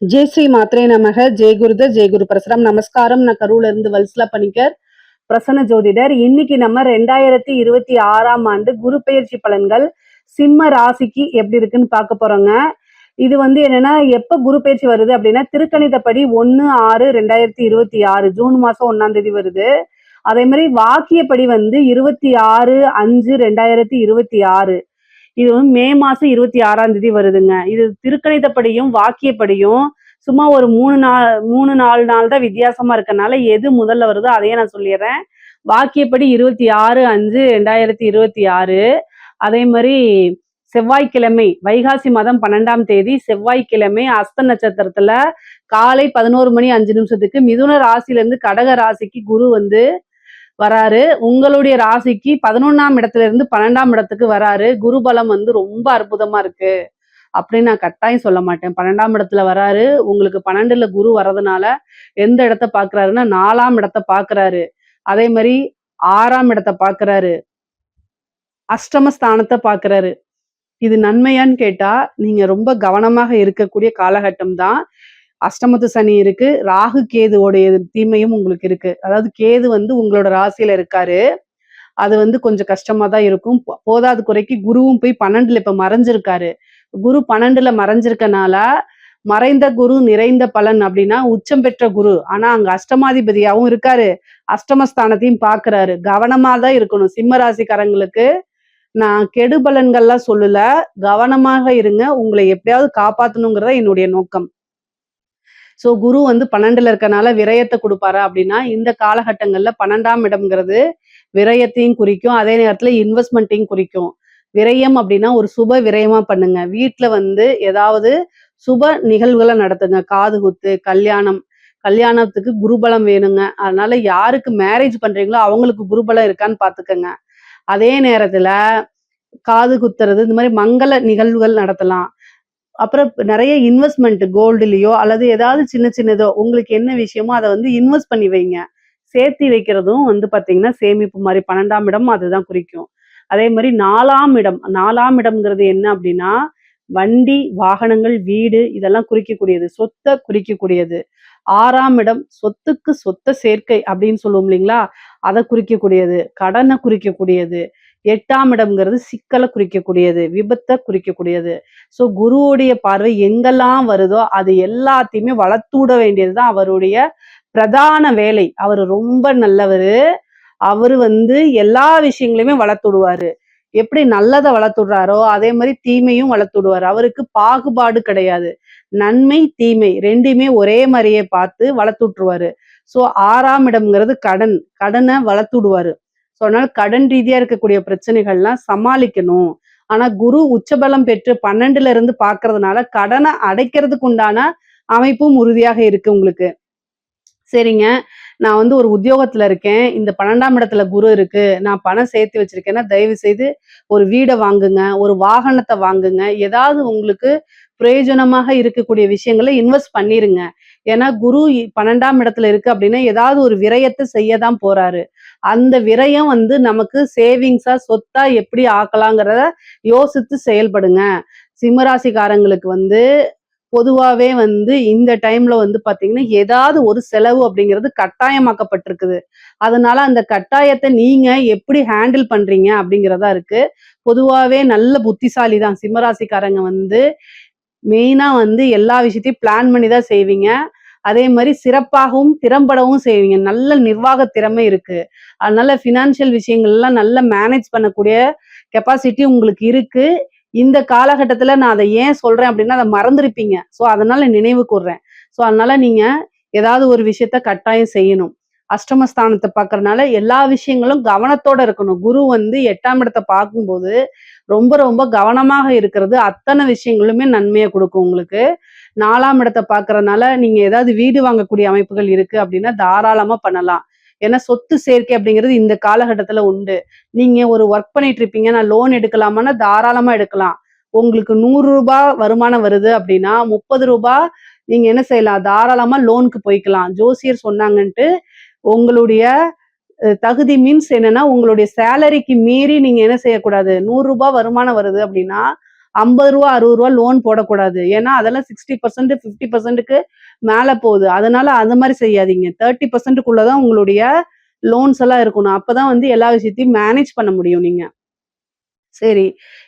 ஜெய் ஸ்ரீ மாத்ரே நமக. ஜெய் குருத ஜெய் குரு பரசுராம். நமஸ்காரம். நான் கரூர்ல இருந்து வல்சலா பணிக்கர், பிரசன்ன ஜோதிடர். இன்னைக்கு நம்ம 2026ஆம் ஆண்டு குரு பெயர்ச்சி பலன்கள் சிம்ம ராசிக்கு எப்படி இருக்குன்னு பார்க்க போறோங்க. இது என்னன்னா, எப்ப குரு பெயர்ச்சி வருது அப்படின்னா, திருக்கணிதப்படி 1/6/2026 ஜூன் மாசம் 1ஆம் தேதி வருது. அதே மாதிரி வாக்கியப்படி 26/5/2026. இது மே மாசம் 26ஆம் தேதி வருதுங்க. இது திருக்கணிதப்படியும் வாக்கியப்படியும் சும்மா ஒரு 3-4 நாள் தான் வித்தியாசமா இருக்கனால எது முதல்ல வருதோ அதையே நான் சொல்லிடுறேன். வாக்கியப்படி 26/5/2026. அதே மாதிரி செவ்வாய்க்கிழமை வைகாசி மாதம் 12ஆம் தேதி செவ்வாய்க்கிழமை அஸ்த நட்சத்திரத்துல காலை 11:05 மிதுன ராசியிலிருந்து கடக ராசிக்கு குரு வராரு. உங்களுடைய ராசிக்கு 11ஆம் இடத்துல இருந்து 12ஆம் இடத்துக்கு வராரு. குரு பலம் ரொம்ப அற்புதமா இருக்கு அப்படின்னு நான் கட்டாயம் சொல்ல மாட்டேன். 12ஆம் இடத்துல வராரு. உங்களுக்கு 12ல குரு வர்றதுனால எந்த இடத்த பாக்குறாருன்னா 4ஆம் இடத்த பாக்குறாரு. அதே மாதிரி 6ஆம் இடத்த பாக்குறாரு. அஷ்டமஸ்தானத்தை பாக்குறாரு. இது நன்மையான்னு கேட்டா நீங்க ரொம்ப கவனமாக இருக்கக்கூடிய காலகட்டம் தான். அஷ்டமத்து சனி இருக்கு, ராகு கேதுவோடைய தீமையும் உங்களுக்கு இருக்கு. அதாவது கேது உங்களோட ராசியில இருக்காரு. அது கொஞ்சம் கஷ்டமா தான் இருக்கும். போதாத குறைக்கு குருவும் போய் 12ல இப்ப மறைஞ்சிருக்காரு. குரு 12ல மறைஞ்சிருக்கனால மறைந்த குரு நிறைந்த பலன் அப்படின்னா உச்சம் பெற்ற குரு. ஆனா அங்க அஷ்டமாதிபதியாவும் இருக்காரு, அஷ்டமஸ்தானத்தையும் பாக்குறாரு. கவனமா தான் இருக்கணும். சிம்ம ராசிக்காரங்களுக்கு நான் கெடு பலன்கள்லாம் சொல்லல, கவனமாக இருங்க. உங்களை எப்படியாவது காப்பாத்தணுங்கிறத என்னுடைய நோக்கம். ஸோ குரு 12ல இருக்கனால விரயத்தை கொடுப்பாரா அப்படின்னா, இந்த காலகட்டங்கள்ல 12ஆம் இடம்ங்கிறது விரயத்தையும் குறிக்கும், அதே நேரத்துல இன்வெஸ்ட்மெண்ட்டையும் குறிக்கும். விரயம் அப்படின்னா ஒரு சுப விரயமா பண்ணுங்க. வீட்டுல ஏதாவது சுப நிகழ்வுகளை நடத்துங்க. காது குத்து, கல்யாணம். கல்யாணத்துக்கு குருபலம் வேணுங்க. அதனால யாருக்கு மேரேஜ் பண்றீங்களோ அவங்களுக்கு குருபலம் இருக்கான்னு பாத்துக்கோங்க. அதே நேரத்துல காது குத்துறது, இந்த மாதிரி மங்கள நிகழ்வுகள் நடத்தலாம். அப்புறம் நிறைய இன்வெஸ்ட்மெண்ட் கோல்டுலயோ அல்லது ஏதாவது சின்ன சின்னதோ உங்களுக்கு என்ன விஷயமோ அதை இன்வெஸ்ட் பண்ணி வைங்க. சேர்த்தி வைக்கிறதும் பாத்தீங்கன்னா சேமிப்பு மாதிரி 12ஆம் இடம் அதுதான் குறிக்கும். அதே மாதிரி 4ஆம் இடம், 4ஆம் இடம்ங்கிறது என்ன அப்படின்னா வண்டி, வாகனங்கள், வீடு இதெல்லாம் குறிக்கக்கூடியது, சொத்தை குறிக்கக்கூடியது. 6ஆம் இடம் சொத்துக்கு சொத்த சேர்க்கை அப்படின்னு சொல்லுவோம் இல்லைங்களா, அதை குறிக்கக்கூடியது, கடனை குறிக்கக்கூடியது. 8ஆம் இடம்ங்கிறது சிக்கலை குறிக்கக்கூடியது, விபத்தை குறிக்கக்கூடியது. ஸோ குருவுடைய பார்வை எங்கெல்லாம் வருதோ அது எல்லாத்தையுமே வளர்த்து விட வேண்டியதுதான் அவருடைய பிரதான வேலை. அவர் ரொம்ப நல்லவரு. அவரு எல்லா விஷயங்களையுமே வளர்த்து விடுவாரு. எப்படி நல்லதை வளர்த்து விடுறாரோ அதே மாதிரி தீமையும் வளர்த்து விடுவாரு. அவருக்கு பாகுபாடு கிடையாது. நன்மை தீமை ரெண்டுமே ஒரே மாதிரியே பார்த்து வளர்த்து விட்டுருவாரு. ஸோ 6ஆம் இடம்ங்கிறது கடன், கடனை வளர்த்து விடுவாரு. ஸோ அதனால கடன் ரீதியா இருக்கக்கூடிய பிரச்சனைகள்லாம் சமாளிக்கணும். ஆனா குரு உச்சபலம் பெற்று 12ல இருந்து பாக்குறதுனால கடனை அடைக்கிறதுக்கு உண்டான அமைப்பும் உறுதியாக இருக்கு உங்களுக்கு. சரிங்க, நான் ஒரு உத்தியோகத்துல இருக்கேன், இந்த 12ஆம் இடத்துல குரு இருக்கு, நான் பணம் சேர்த்து வச்சிருக்கேன்னா தயவு செய்து ஒரு வீடை வாங்குங்க, ஒரு வாகனத்தை வாங்குங்க. ஏதாவது உங்களுக்கு பிரயோஜனமாக இருக்கக்கூடிய விஷயங்களை இன்வெஸ்ட் பண்ணிருங்க. ஏன்னா குரு 12ஆம் இடத்துல இருக்கு அப்படின்னா ஏதாவது ஒரு விரயத்தை செய்யதான் போறாரு. அந்த விரயம் நமக்கு சேவிங்ஸா சொத்தா எப்படி ஆக்கலாங்கிறத யோசித்து செயல்படுங்க. சிம்மராசிக்காரங்களுக்கு பொதுவாவே இந்த டைம்ல பாத்தீங்கன்னா ஏதாவது ஒரு செலவு அப்படிங்கிறது கட்டாயமாக்கப்பட்டிருக்குது. அதனால அந்த கட்டாயத்தை நீங்க எப்படி ஹேண்டில் பண்றீங்க அப்படிங்கிறதா இருக்கு. பொதுவாவே நல்ல புத்திசாலி தான் சிம்மராசிக்காரங்க. மெயினா எல்லா விஷயத்தையும் பிளான் பண்ணி தான் செய்வீங்க. அதே மாதிரி சிறப்பாகவும் திறம்படவும் செய்வீங்க. நல்ல நிர்வாக திறமை இருக்கு. அதனால பினான்சியல் விஷயங்கள் எல்லாம் நல்லா மேனேஜ் பண்ணக்கூடிய கெப்பாசிட்டி உங்களுக்கு இருக்கு. இந்த காலகட்டத்துல நான் அதை ஏன் சொல்றேன் அப்படின்னா அதை மறந்துருப்பீங்க. ஸோ அதனால நினைவு கூர்றேன். ஸோ அதனால நீங்க ஏதாவது ஒரு விஷயத்த கட்டாயம் செய்யணும். அஷ்டமஸ்தானத்தை பார்க்கறதுனால எல்லா விஷயங்களும் கவனத்தோட இருக்கணும். குரு 8ஆம் இடத்தை பார்க்கும்போது ரொம்ப ரொம்ப கவனமாக இருக்கிறது அத்தனை விஷயங்களுமே நன்மையை கொடுக்கும் உங்களுக்கு. 4ஆம் இடத்தை பார்க்கறதுனால நீங்க ஏதாவது வீடு வாங்கக்கூடிய அமைப்புகள் இருக்கு அப்படின்னா தாராளமா பண்ணலாம். ஏன்னா சொத்து சேர்க்கை அப்படிங்கிறது இந்த காலகட்டத்துல உண்டு. நீங்க ஒரு ஒர்க் பண்ணிட்டு இருப்பீங்க, நான் லோன் எடுக்கலாமான்னா தாராளமா எடுக்கலாம். உங்களுக்கு 100 ரூபாய் வருமானம் வருது அப்படின்னா 30 ரூபாய் நீங்க என்ன செய்யலாம், தாராளமா லோனுக்கு போய்க்கலாம். ஜோசியர் சொன்னாங்கன்ட்டு உங்களுடைய தகுதி மீன்ஸ் என்னன்னா உங்களுடைய சேலரிக்கு மீறி நீங்க என்ன செய்யக்கூடாது. 100 ரூபாய் வருமானம் வருது அப்படின்னா ரூ. 50 ரூ. 60 லோன் போடக்கூடாது. ஏன்னா அதெல்லாம் 60% 50%க்கு மேல போகுது. அதனால அந்த மாதிரி செய்யாதீங்க. 30%க்குள்ள தான் உங்களுடைய லோன்ஸ் எல்லாம் இருக்கணும். அப்பதான் வந்து எல்லா விஷயத்தையும் மேனேஜ் பண்ண முடியும் நீங்க. சரி.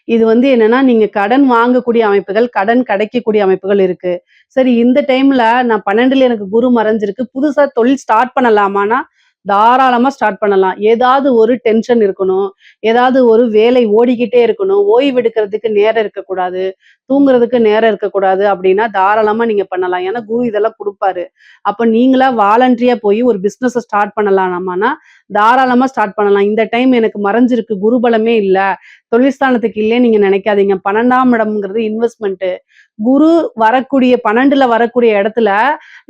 இது வந்து என்னன்னா, நீங்க கடன் வாங்கக்கூடிய அமைப்புகள், கடன் கிடைக்கக்கூடிய அமைப்புகள் இருக்கு. சரி, இந்த டைம்ல நான் 12ல எனக்கு குரு மறைஞ்சிருக்கு. புதுசா தொழில் ஸ்டார்ட் பண்ணலாமான்னா, தாராளமா ஸ்டார்ட் பண்ணலாம். ஏதாவது ஒரு டென்ஷன் இருக்கணும். ஏதாவது ஒரு வேலை ஓடிக்கிட்டே இருக்கணும். ஓய்வு எடுக்கிறதுக்கு நேரம் இருக்கக்கூடாது. தூங்குறதுக்கு நேரம் இருக்கக்கூடாது அப்படின்னா, தாராளமா நீங்க பண்ணலாம். ஏன்னா குரு இதெல்லாம் குடுப்பாரு. அப்ப நீங்களா வாலண்டரியா போய் ஒரு பிசினஸ ஸ்டார்ட் பண்ணலாமான்னா, தாராளமா ஸ்டார்ட் பண்ணலாம். இந்த டைம் எனக்கு மறைஞ்சிருக்கு. குரு பலமே இல்ல. தொழில் ஸ்தானத்துக்கு இல்லைன்னு நீங்க நினைக்காதீங்க. 12ஆம் இடம்ங்கிறது இன்வெஸ்ட்மென்ட். குரு வரக்கூடிய 12ல வரக்கூடிய இடத்துல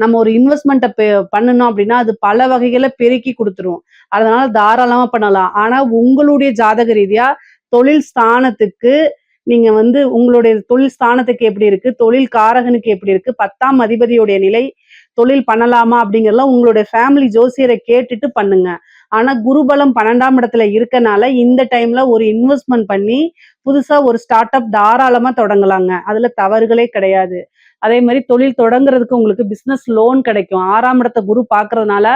நம்ம ஒரு இன்வெஸ்ட்மெண்ட்ட பண்ணணும் அப்படின்னா, அது பல வகைகள பெருக்கி குடுத்துரும். அதனால தாராளமா பண்ணலாம். ஆனா உங்களுடைய ஜாதக ரீதியா தொழில் ஸ்தானத்துக்கு நீங்க வந்து உங்களுடைய தொழில் ஸ்தானத்துக்கு எப்படி இருக்கு? தொழில் காரகனுக்கு எப்படி இருக்கு? 10ஆம் அதிபதியுடைய நிலை தொழில் பண்ணலாமா? அப்படிங்கிறதெல்லாம் உங்களுடைய ஃபேமிலி ஜோசியரை கேட்டுட்டு பண்ணுங்க. ஆனா குருபலம் 12ஆம் இடத்துல இருக்கனால இந்த டைம்ல ஒரு இன்வெஸ்ட்மென்ட் பண்ணி புதுசா ஒரு ஸ்டார்ட் அப் தாராளமா தொடங்கலாங்க. அதுல தவறுகளே கிடையாது. அதே மாரி தொழில் தொடங்குறதுக்கு உங்களுக்கு பிசினஸ் லோன் கிடைக்கும். 6ஆம் இடத்த குரு பார்க்கறதுனால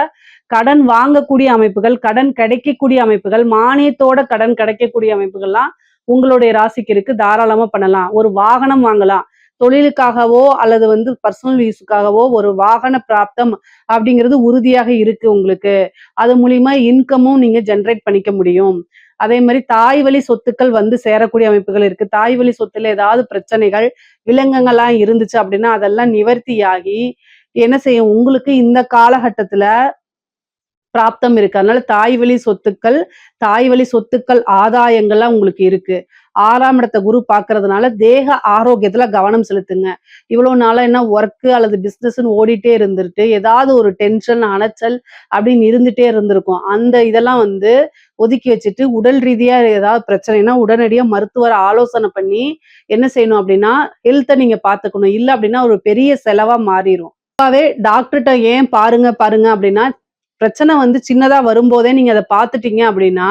கடன் வாங்கக்கூடிய அமைப்புகள், கடன் கிடைக்கக்கூடிய அமைப்புகள், மானியத்தோட கடன் கிடைக்கக்கூடிய அமைப்புகள்லாம் உங்களுடைய ராசிக்கு இருக்கு. தாராளமா பண்ணலாம். ஒரு வாகனம் வாங்கலாம். தொழிலுக்காகவோ அல்லது வந்து பர்சனல் யூஸ்க்காகவோ ஒரு வாகன பிராப்தம் அப்படிங்கிறது உறுதியாக இருக்கு உங்களுக்கு. அது மூலியமா இன்கமும் நீங்க ஜெனரேட் பண்ணிக்க முடியும். அதே மாரி தாய் வழி சொத்துக்கள் வந்து சேரக்கூடிய அமைப்புகள் இருக்கு. தாய் வழி சொத்துல ஏதாவது பிரச்சனைகள், வில்லங்கங்கள்லாம் இருந்துச்சு அப்படின்னா, அதெல்லாம் நிவர்த்தியாகி என்ன செய்யும்? உங்களுக்கு இந்த காலகட்டத்துல பிராப்தம் இருக்கு. அதனால தாய் வழி சொத்துக்கள் ஆதாயங்கள்லாம் உங்களுக்கு இருக்கு. 6ஆம் இடத்த குரு பார்க்கறதுனால தேக ஆரோக்கியத்துல கவனம் செலுத்துங்க. இவ்வளவு நாளா என்ன ஒர்க் அல்லது பிசினஸ்ன்னு ஓடிட்டே இருந்துட்டு, ஏதாவது ஒரு டென்ஷன், அலைச்சல் அப்படின்னு இருந்துட்டே இருந்திருக்கும். அந்த இதெல்லாம் வந்து ஒதுக்கி வச்சுட்டு, உடல் ரீதியா ஏதாவது பிரச்சனைன்னா உடனடியா மருத்துவர ஆலோசனை பண்ணி என்ன செய்யணும் அப்படின்னா, ஹெல்த்த நீங்க பார்த்துக்கணும். இல்ல அப்படின்னா ஒரு பெரிய செலவா மாறிரும். பொதுவாவே டாக்டர்ட்ட ஏன் பாருங்க பாருங்க அப்படின்னா, பிரச்சனை வந்து சின்னதா வரும்போதே நீங்க அத பார்த்துட்டீங்க அப்படின்னா,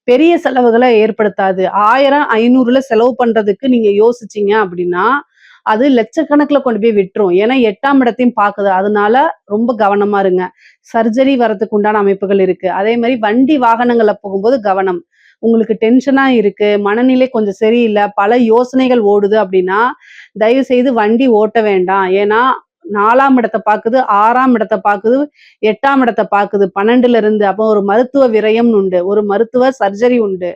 பெரிய செலவுகள ஏற்படுத்தாது. 1000, 500ல செலவு பண்றதுக்கு நீங்க யோசிச்சீங்க அப்படின்னா, அது லட்சக்கணக்குல கொண்டு போய் விட்டுரும். ஏன்னா 8ஆம் இடத்தையும் பாக்குது. அதனால ரொம்ப கவனமா இருங்க. சர்ஜரி வரதுக்கு உண்டான அமைப்புகள் இருக்கு. அதே மாரி வண்டி வாகனங்கள்ல போகும்போது கவனம். உங்களுக்கு டென்ஷனா இருக்கு, மனநிலை கொஞ்சம் சரியில்ல, பல யோசனைகள் ஓடுது அப்படின்னா, தயவு செய்து வண்டி ஓட்ட வேண்டாம். ஏன்னா 4ஆம் இடத்த பாக்குது, 6ஆம் இடத்த பாக்குது, 8ஆம் இடத்த பாக்குது 12ல இருந்து. அப்போ ஒரு மருத்துவ விரயம்னு உண்டு. ஒரு மருத்துவ சர்ஜரி உண்டு.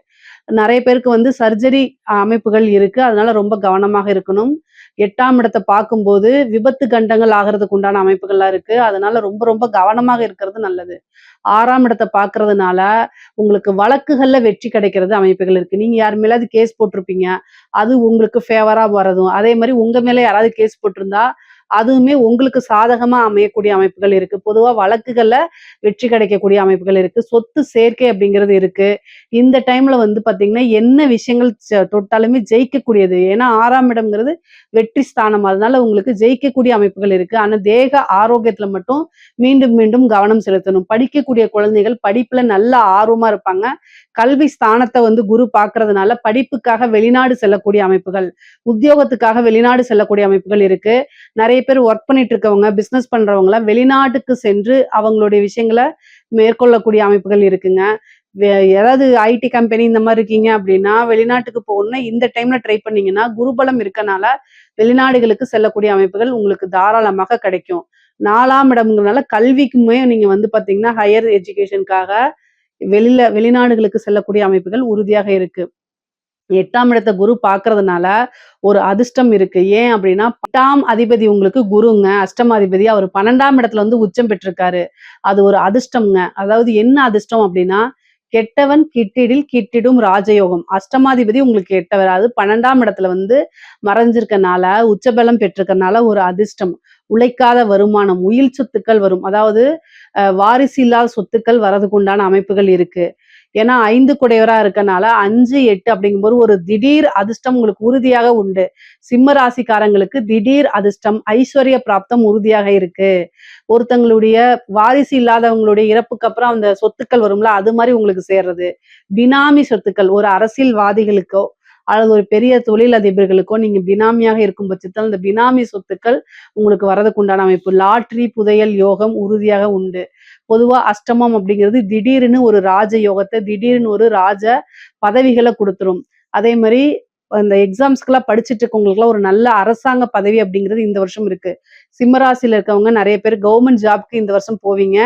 நெறைய பேருக்கு வந்து சர்ஜரி அமைப்புகள் இருக்கு. அதனால ரொம்ப கவனமாக இருக்கணும். 8ஆம் இடத்த பார்க்கும்போது விபத்து கண்டங்கள் ஆகுறதுக்கு உண்டான அமைப்புகள்லாம் இருக்கு. அதனால ரொம்ப ரொம்ப கவனமாக இருக்கிறது நல்லது. 6ஆம் இடத்த பார்க்கறதுனால உங்களுக்கு வழக்குகள்ல வெற்றி கிடைக்கிறது அமைப்புகள் இருக்கு. நீங்க யார் மேலயாவது கேஸ் போட்டிருப்பீங்க. அது உங்களுக்கு ஃபேவரா வரதும். அதே மாரி உங்க மேல யாராவது கேஸ் போட்டிருந்தா, அதுவுமே உங்களுக்கு சாதகமா அமையக்கூடிய அமைப்புகள் இருக்கு. பொதுவா வழக்குகள்ல வெற்றி கிடைக்கக்கூடிய அமைப்புகள் இருக்கு. சொத்து சேர்க்கை அப்படிங்கிறது இருக்கு. இந்த டைம்ல வந்து பாத்தீங்கன்னா, என்ன விஷயங்கள் தொட்டாலுமே ஜெயிக்கக்கூடியது. ஏன்னா 6ஆம் இடம்ங்கிறது வெற்றி ஸ்தானம். அதனால உங்களுக்கு ஜெயிக்கக்கூடிய அமைப்புகள் இருக்கு. ஆனா தேக ஆரோக்கியத்துல மட்டும் மீண்டும் மீண்டும் கவனம் செலுத்தணும். படிக்கக்கூடிய குழந்தைகள் படிப்புல நல்ல ஆர்வமா இருப்பாங்க. கல்வி ஸ்தானத்த வந்து குரு பார்க்கறதுனால படிப்புக்காக வெளிநாடு செல்லக்கூடிய அமைப்புகள், உத்தியோகத்துக்காக வெளிநாடு செல்லக்கூடிய அமைப்புகள் இருக்கு. நெறைய பேர் ஒர்க் பண்ணிட்டு இருக்கவங்க, பிசினஸ் பண்றவங்கலாம் வெளிநாட்டுக்கு சென்று அவங்களுடைய விஷயங்கள மேற்கொள்ளக்கூடிய அமைப்புகள் இருக்குங்க. வே ஏதாவது ஐடி கம்பெனி இந்த மாரி இருக்கீங்க அப்படின்னா, வெளிநாட்டுக்கு போகணும்னா இந்த டைம்ல ட்ரை பண்ணீங்கன்னா, குருபலம் இருக்கனால வெளிநாடுகளுக்கு செல்லக்கூடிய அமைப்புகள் உங்களுக்கு தாராளமாக கிடைக்கும். 4ஆம் இடம்ங்கிறனால கல்விக்குமே நீங்க வந்து பார்த்தீங்கன்னா, ஹையர் எஜுகேஷனுக்காக வெளிநாடுகளுக்கு செல்லக்கூடிய அமைப்புகள் உறுதியாக இருக்கு. 8ஆம் இடத்த குரு பார்க்கறதுனால ஒரு அதிர்ஷ்டம் இருக்கு. ஏன் அப்படின்னா 8ஆம் அதிபதி உங்களுக்கு குருங்க. அஷ்டமாதிபதி. அவர் 12ஆம் இடத்துல வந்து உச்சம் பெற்றிருக்காரு. அது ஒரு அதிர்ஷ்டம்ங்க. அதாவது என்ன அதிர்ஷ்டம் அப்படின்னா, கெட்டவன் கிட்டிடில் கிட்டிடும் ராஜயோகம். அஷ்டமாதிபதி உங்களுக்கு கெட்டவர். அது 12ஆம் இடத்துல வந்து மறைஞ்சிருக்கனால, உச்சபலம் பெற்றிருக்கனால ஒரு அதிர்ஷ்டம். உழைக்காத வருமானம், உயில் சொத்துக்கள் வரும். அதாவது வாரிசு இல்லாத சொத்துக்கள் வரதுக்கு உண்டான அமைப்புகள் இருக்கு. ஏன்னா 5 குடையவரா இருக்கனால 5, 8 அப்படிங்கும்போது ஒரு திடீர் அதிர்ஷ்டம் உங்களுக்கு உறுதியாக உண்டு. சிம்ம ராசிக்காரங்களுக்கு திடீர் அதிர்ஷ்டம், ஐஸ்வர்ய பிராப்தம் உறுதியாக இருக்கு. ஒருத்தங்களுடைய வாரிசு இல்லாதவங்களுடைய இறப்புக்கு அப்புறம் அந்த சொத்துக்கள் வரும்ல, அது மாரி உங்களுக்கு சேர்றது. பினாமி சொத்துக்கள் ஒரு அரசியல்வாதிகளுக்கோ அல்லது ஒரு பெரிய தொழிலதிபர்களுக்கோ நீங்க பினாமியாக இருக்கும் பட்சத்தில் அந்த பினாமி சொத்துக்கள் உங்களுக்கு வரதுக்கு உண்டான அமைப்பு. லாட்டரி, புதையல் யோகம் உறுதியாக உண்டு. பொதுவா அஷ்டமம் அப்படிங்கிறது திடீர்னு ஒரு ராஜ யோகத்த, திடீர்னு ஒரு ராஜ பதவிகள குடுத்துரும். அதே மாரி அந்த எக்ஸாம்ஸ்க்குலாம் படிச்சுட்டு இருக்கவங்களுக்குலாம் ஒரு நல்ல அரசாங்க பதவி அப்படிங்கிறது இந்த வருஷம் இருக்கு. சிம்ம ராசியில இருக்கவங்க நெறைய பேர் கவர்மெண்ட் ஜாப்க்கு இந்த வருஷம் போவீங்க.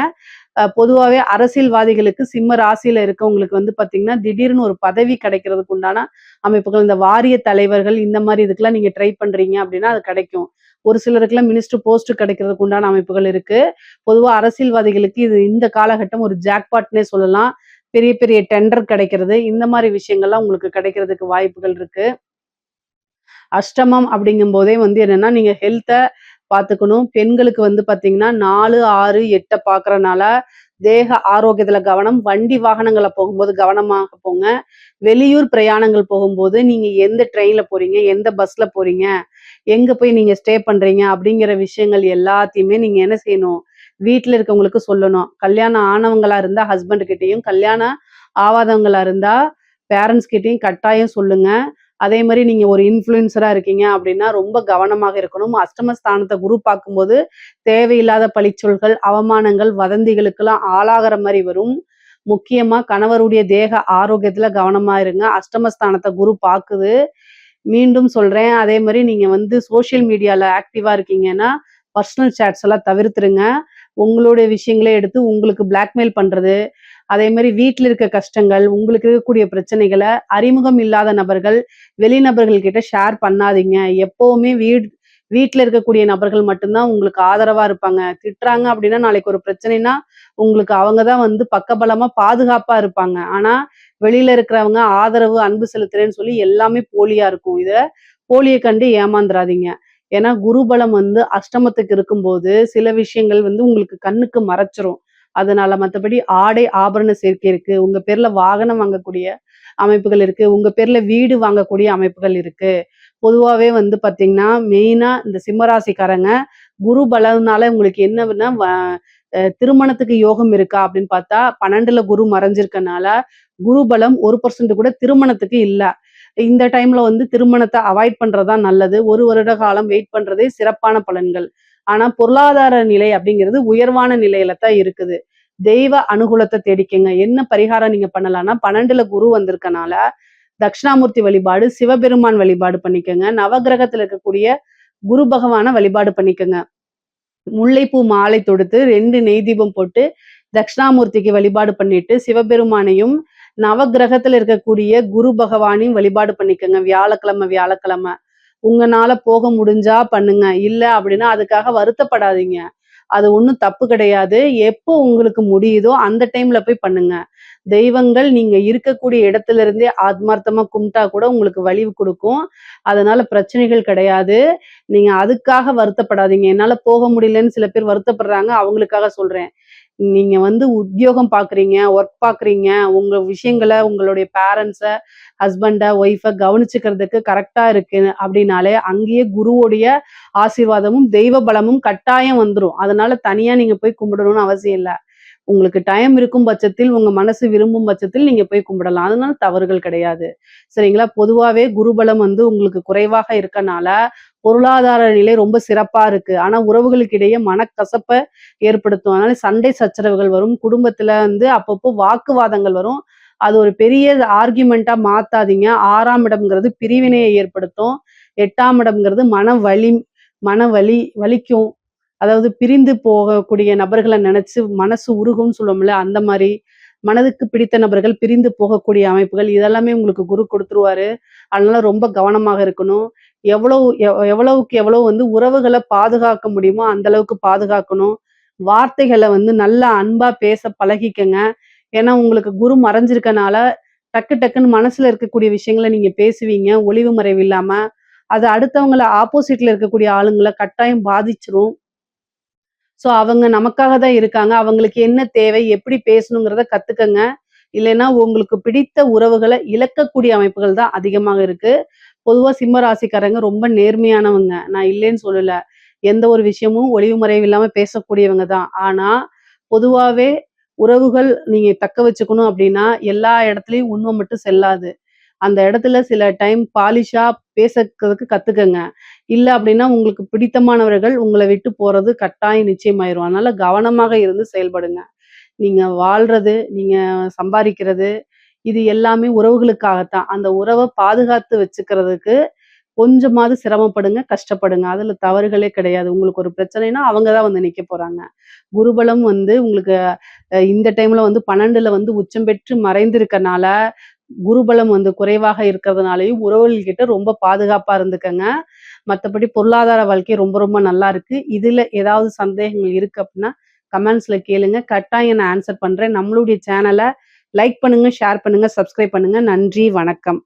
பொதுவாவே அரசியல்வாதிகளுக்கு சிம்ம ராசியில இருக்கவங்களுக்கு வந்து பார்த்தீங்கன்னா, திடீர்னு ஒரு பதவி கிடைக்கிறதுக்கு உண்டான அமைப்புகள். இந்த வாரிய தலைவர்கள் இந்த மாரி இதுக்கெல்லாம் நீங்க ட்ரை பண்றீங்க அப்படின்னா, அது கிடைக்கும். ஒரு சிலருக்குலாம் மினிஸ்டர் போஸ்ட் கிடைக்கிறதுக்கு உண்டான அமைப்புகள் இருக்கு. பொதுவா அரசியல்வாதிகளுக்கு இது இந்த காலகட்டம் ஒரு ஜாக்பாட்ன்னே சொல்லலாம். பெரிய பெரிய டெண்டர் கிடைக்கிறது, இந்த மாரி விஷயங்கள்லாம் உங்களுக்கு கிடைக்கிறதுக்கு வாய்ப்புகள் இருக்கு. அஷ்டமம் அப்படிங்கும்போதே வந்து என்னன்னா, நீங்க ஹெல்த்த பார்த்துக்கணும். பெண்களுக்கு வந்து பார்த்தீங்கன்னா, 4, 6, 8 பார்க்கறனால, தேக ஆரோக்கியத்துல கவனம். வண்டி வாகனங்கள்ல போகும்போது கவனமாக போங்க. வெளியூர் பிரயாணங்கள் போகும்போது, நீங்க எந்த ட்ரெயின்ல போறீங்க? எந்த பஸ்ல போறீங்க? எங்க போய் நீங்க ஸ்டே பண்றீங்க? அப்படிங்கிற விஷயங்கள் எல்லாத்தையுமே நீங்க என்ன செய்யணும்? வீட்ல இருக்கவங்களுக்கு சொல்லணும். கல்யாணம் ஆனவங்களா இருந்தா ஹஸ்பண்ட் கிட்டயும், கல்யாணம் ஆவாதவங்களா இருந்தா பேரண்ட்ஸ் கிட்டயும் கட்டாயம் சொல்லுங்க. அதே மாரி நீங்க ஒரு இன்ஃப்ளூயன்சரா இருக்கீங்க அப்படின்னா, ரொம்ப கவனமாக இருக்கணும். அஷ்டமஸ்தானத்த குரு பார்க்கும்போது, தேவையில்லாத பழிச்சொல்கள், அவமானங்கள், வதந்திகளுக்கெல்லாம் ஆளாகுற மாரி வரும். முக்கியமா கணவருடைய தேக ஆரோக்கியத்துல கவனமா இருங்க. அஷ்டமஸ்தானத்த குரு பாக்குது. மீண்டும் சொல்றேன். அதே மாரி நீங்க வந்து சோசியல் மீடியால ஆக்டிவா இருக்கீங்கன்னா, பர்சனல் சேட்ஸ் எல்லாம் தவிர்த்துருங்க. உங்களுடைய விஷயங்களே எடுத்து உங்களுக்கு பிளாக்மெயில் பண்றது, அதே மாரி வீட்ல இருக்க கஷ்டங்கள், உங்களுக்கு இருக்கக்கூடிய பிரச்சனைகள அறிமுகம் இல்லாத நபர்கள், வெளிநபர்கள் கிட்ட ஷேர் பண்ணாதீங்க. எப்பவுமே வீட்ல இருக்கக்கூடிய நபர்கள் மட்டும் தான் உங்களுக்கு ஆதரவா இருப்பாங்க. திட்டுறாங்க அப்படின்னா, நாளைக்கு ஒரு பிரச்சனைன்னா, உங்களுக்கு அவங்க தான் வந்து பக்கபலமா, பாதுகாப்பா இருப்பாங்க. ஆனா, வெளியில இருக்கிறவங்க ஆதரவு, அன்பு செலுத்துறேன்னு சொல்லி எல்லாமே போலியா இருக்கும். போலிய கண்டு ஏமாந்துராதீங்க. ஏன்னா, குருபலம் வந்து அஷ்டமத்துக்கு இருக்கும்போது, சில விஷயங்கள் வந்து உங்களுக்கு கண்ணுக்கு மறைச்சிரும். அதனால மத்தபடி ஆடை, ஆபரண சேர்க்கை இருக்கு. உங்க பேர்ல வாகனம் வாங்கக்கூடிய அமைப்புகள் இருக்கு. உங்க பேர்ல வீடு வாங்கக்கூடிய அமைப்புகள் இருக்கு. பொதுவாவே வந்து பார்த்தீங்கன்னா, மெயினா இந்த சிம்ம ராசிக்காரங்க, குரு பலம்னால உங்களுக்கு என்னன்னா, திருமணத்துக்கு யோகம் இருக்கா அப்படின்னு பார்த்தா, 12ல குரு மறைஞ்சிருக்கனால, குரு பலம் 1% கூட திருமணத்துக்கு இல்ல. இந்த டைம்ல வந்து திருமணத்த அவாய்ட் பண்றது தான் நல்லது. 1 வருட காலம் வெயிட் பண்றதே சிறப்பான பலன்கள். ஆனா, பொருளாதார நிலை அப்படிங்கிறது உயர்வான நிலையில தான் இருக்குது. தெய்வ அனுகூலத்த தேடிக்கங்க. என்ன பரிகாரம் நீங்க பண்ணலாம்னா, 12ல குரு வந்திருக்கனால, தட்சிணாமூர்த்தி வழிபாடு, சிவபெருமான் வழிபாடு பண்ணிக்கங்க. நவக்கிரகத்துல இருக்கக்கூடிய குரு பகவான வழிபாடு பண்ணிக்கங்க. முல்லைப்பூ மாலை தொடுத்து 2 நெய் தீபம் போட்டு, தட்சிணாமூர்த்திக்கு வழிபாடு பண்ணிட்டு, சிவபெருமானையும், நவக்கிரகத்துல இருக்கக்கூடிய குரு பகவானையும் வழிபாடு பண்ணிக்கங்க. வியாழக்கிழமை, வியாழக்கிழமை. உங்கனால போக முடிஞ்சா பண்ணுங்க. இல்ல அப்படின்னா அதுக்காக வருத்தப்படாதீங்க. அது ஒண்ணும் தப்பு கிடையாது. எப்போ உங்களுக்கு முடியுதோ அந்த டைம்ல போய் பண்ணுங்க. தெய்வங்கள் நீங்க இருக்கக்கூடிய இடத்துல இருந்தே ஆத்மார்த்தமா கும்பிட்டா கூட உங்களுக்கு வலிவு குடுக்கும். அதனால பிரச்சனைகள் கிடையாது. நீங்க அதுக்காக வருத்தப்படாதீங்க. என்னால போக முடியலன்னு சில பேர் வருத்தப்படுறாங்க. அவங்களுக்காக சொல்றேன். நீங்க வந்து உத்தியோகம் பார்க்குறீங்க, ஒர்க் பார்க்குறீங்க, உங்க விஷயங்கள உங்களுடைய பேரண்ட்ஸ, ஹஸ்பண்ட, ஒய்ஃப கவனிச்சுக்கிறதுக்கு கரெக்ட்டா இருக்கு அப்படின்னாலே, அங்கேயே குருவுடைய ஆசீர்வாதமும், தெய்வ பலமும் கட்டாயம் வந்துரும். அதனால தனியா நீங்க போய் கும்பிடணும்னு அவசியம் இல்ல. உங்களுக்கு டைம் இருக்கும் பட்சத்தில், உங்க மனசு விரும்பும் பட்சத்தில் நீங்க போய் கும்பிடலாம். அதனால தவறுகள் கிடையாது. சரிங்களா? பொதுவாவே குருபலம் வந்து உங்களுக்கு குறைவாக இருக்கனால, பொருளாதார நிலை ரொம்ப சிறப்பா இருக்கு. ஆனா உறவுகளுக்கு இடையே மனக்கசப்ப ஏற்படுத்தும். அதனால சண்டை சச்சரவுகள் வரும். குடும்பத்துல வந்து அப்பப்போ வாக்குவாதங்கள் வரும். அது ஒரு பெரிய ஆர்கியுமென்ட்டா மாத்தாதீங்க. 6ஆம் இடம்ங்கிறது பிரிவினையை ஏற்படுத்தும். 8ஆம் இடம்ங்கிறது மன வலி வலிக்கும். அதாவது பிரிந்து போகக்கூடிய நபர்கள நெனச்சு மனசு உருகும்ன்னு சொல்லுவோம்ல, அந்த மாரி. மனதுக்கு பிடித்த நபர்கள் பிரிந்து போகக்கூடிய அமைப்புகள், இதெல்லாமே உங்களுக்கு குரு குடுத்துருவாரு. அதனால ரொம்ப கவனமாக இருக்கணும். எவ்வளவுக்கு எவ்வளவு வந்து உறவுகள பாதுகாக்க முடியுமோ, அந்த அளவுக்கு பாதுகாக்கணும். வார்த்தைகள வந்து நல்லா அன்பா பேச பழகிக்கங்க. ஏன்னா, உங்களுக்கு குரு மறைஞ்சிருக்கனால, டக்கு டக்குன்னு மனசுல இருக்கக்கூடிய விஷயங்கள நீங்க பேசுவீங்க, ஒளிவு மறைவு இல்லாம. அது அடுத்தவங்கள ஆப்போசிட்ல இருக்கக்கூடிய ஆளுங்கள கட்டாயம் பாதிச்சுரும். ஸோ அவங்க நமக்காக தான் இருக்காங்க. அவங்களுக்கு என்ன தேவை? எப்படி பேசணுங்கிறத கத்துக்கங்க. இல்லைன்னா உங்களுக்கு பிடித்த உறவுகள இழக்கக்கூடிய அமைப்புகள் தான் அதிகமாக இருக்கு. பொதுவா சிம்ம ராசிக்காரங்க ரொம்ப நேர்மையானவங்க. நான் இல்லைன்னு சொல்லல. எந்த ஒரு விஷயமும் ஒளிவு மறைவு இல்லாம பேசக்கூடியவங்க தான். ஆனா, பொதுவாவே உறவுகள் நீங்க தக்க வச்சுக்கணும் அப்படின்னா, எல்லா இடத்துலயும் உண்மை மட்டும் செல்லாது. அந்த இடத்துல சில டைம் பாலிஷா பேசறதுக்கு கத்துக்கங்க. இல்ல அப்படின்னா உங்களுக்கு பிடித்தமானவர்கள் உங்கள விட்டு போறது கட்டாயம் நிச்சயமாயிரும். அதனால கவனமாக இருந்து செயல்படுங்க. நீங்க வாழ்றது, நீங்க சம்பாரிக்கிறது, இது எல்லாமே உறவுகளுக்காகத்தான். அந்த உறவ பாதுகாத்து வச்சுக்கிறதுக்கு கொஞ்சமாவது சிரமப்படுங்க, கஷ்டப்படுங்க. அதுல தவறுகளே கிடையாது. உங்களுக்கு ஒரு பிரச்சனைன்னா அவங்க தான் வந்து நிக்க போறாங்க. குருபலம் வந்து உங்களுக்கு இந்த டைம்ல வந்து 12ல வந்து உச்சம் பெற்று மறைந்திருக்கனால, குருபலம் வந்து குறைவாக இருக்கிறதுனாலயும் உறவுகள் கிட்ட ரொம்ப பாதுகாப்பா இருந்துக்கங்க. மத்தபடி பொருளாதார வாழ்க்கை ரொம்ப ரொம்ப நல்லா இருக்கு. இதுல ஏதாவது சந்தேகங்கள் இருக்கு அப்டின்னா, கமெண்ட்ஸ்ல கேளுங்க. கட்டாயம் நான் ஆன்சர் பண்றேன். நம்மளுடைய சேனல லைக் பண்ணுங்க, ஷேர் பண்ணுங்க, சப்ஸ்கிரைப் பண்ணுங்க. நன்றி, வணக்கம்.